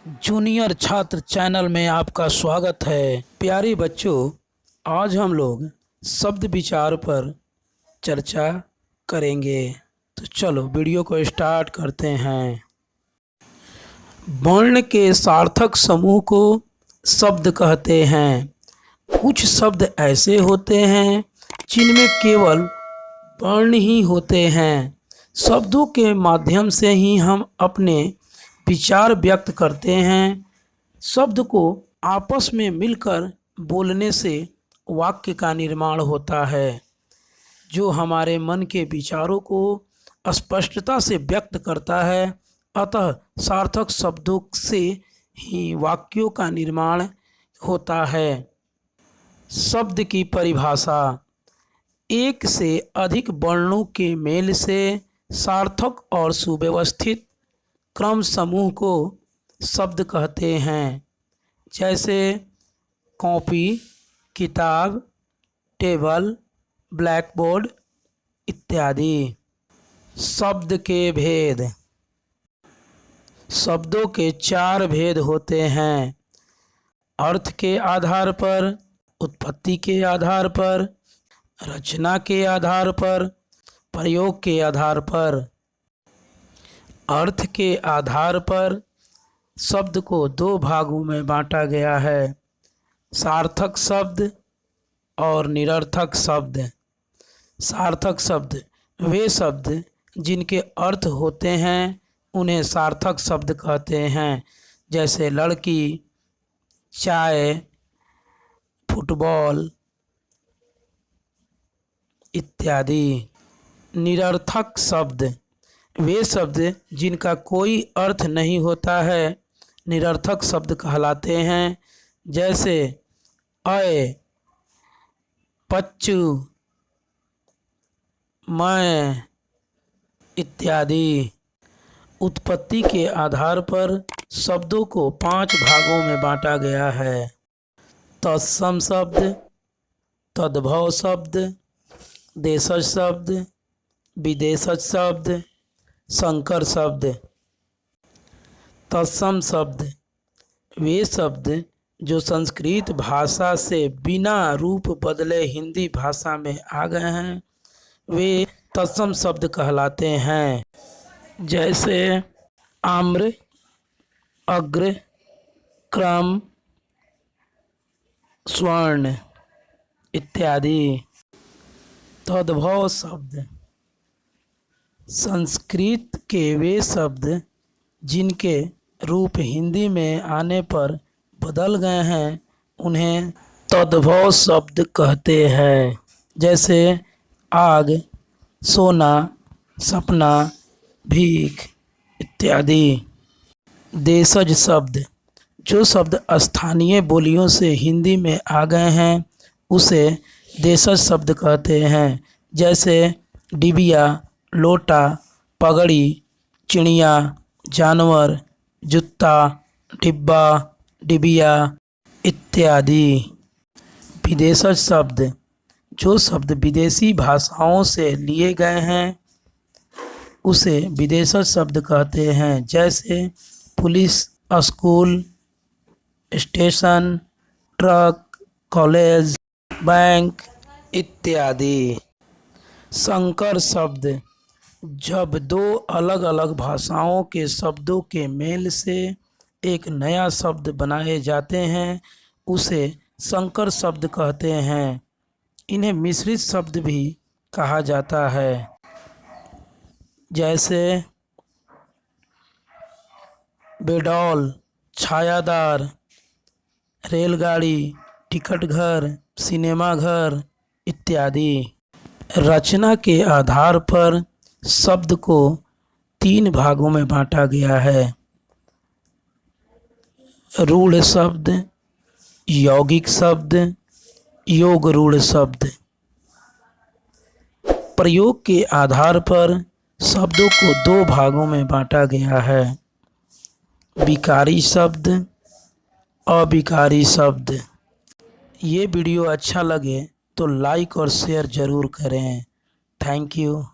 Junior छात्र channel में आपका स्वागत है। प्यारे बच्चों, आज हम लोग शब्द विचार पर चर्चा करेंगे। तो चलो वीडियो को स्टार्ट करते हैं। वर्ण के सार्थक समूह को शब्द कहते हैं। कुछ शब्द ऐसे होते हैं जिनमें केवल वर्ण ही होते हैं। शब्दों के माध्यम से ही हम अपने विचार व्यक्त करते हैं। शब्द को आपस में मिलकर बोलने से वाक्य का निर्माण होता है, जो हमारे मन के विचारों को स्पष्टता से व्यक्त करता है। अतः सार्थक शब्दों से ही वाक्यों का निर्माण होता है। शब्द की परिभाषा: एक से अधिक वर्णों के मेल से सार्थक और सुव्यवस्थित क्रम समूह को शब्द कहते हैं, जैसे कॉपी, किताब, टेबल, ब्लैक बोर्ड इत्यादि। शब्द के भेद: शब्दों के 4 भेद होते हैं: अर्थ के आधार पर, उत्पत्ति के आधार पर, रचना के आधार पर, प्रयोग के आधार पर। अर्थ के आधार पर शब्द को 2 भागों में बांटा गया है: सार्थक शब्द और निरर्थक शब्द। सार्थक शब्द वे शब्द जिनके अर्थ होते हैं उन्हें सार्थक शब्द कहते हैं, जैसे लड़की, चाय, फुटबॉल इत्यादि। निरर्थक शब्द वे शब्द जिनका कोई अर्थ नहीं होता है निरर्थक शब्द कहलाते हैं, जैसे अय, पच्चू, मैं इत्यादि। उत्पत्ति के आधार पर शब्दों को 5 भागों में बांटा गया है: तत्सम शब्द, तद्भव शब्द, देशज शब्द, विदेशज शब्द, संकर शब्द। तत्सम शब्द वे शब्द जो संस्कृत भाषा से बिना रूप बदले हिंदी भाषा में आ गए हैं, वे तत्सम शब्द कहलाते हैं, जैसे आम्र, अग्र, क्रम, स्वर्ण इत्यादि। तद्भव शब्द संस्कृत के वे शब्द जिनके रूप हिंदी में आने पर बदल गए हैं उन्हें तद्भव शब्द कहते हैं, जैसे आग, सोना, सपना, भीख इत्यादि। देशज शब्द जो शब्द स्थानीय बोलियों से हिंदी में आ गए हैं उसे देशज शब्द कहते हैं, जैसे डिबिया, लोटा, पगड़ी, चिड़िया, जानवर, जूता, डिब्बा, डिबिया इत्यादि। विदेशज शब्द जो शब्द विदेशी भाषाओं से लिए गए हैं उसे विदेशज शब्द कहते हैं, जैसे police, school, station, truck, college, bank इत्यादि। संकर शब्द जब 2 अलग अलग भाषाओं के शब्दों के मेल से एक नया शब्द बनाए जाते हैं उसे संकर शब्द कहते हैं। इन्हें मिश्रित शब्द भी कहा जाता है, जैसे बेडौल, छायादार, रेलगाड़ी, टिकट घर, सिनेमा घर इत्यादि। रचना के आधार पर शब्द को 3 भागों में बांटा गया है: रूढ़ शब्द, यौगिक शब्द, योग रूढ़ शब्द। प्रयोग के आधार पर शब्दों को 2 भागों में बांटा गया है: विकारी शब्द, अविकारी शब्द। ये वीडियो अच्छा लगे तो लाइक और शेयर ज़रूर करें। Thank you.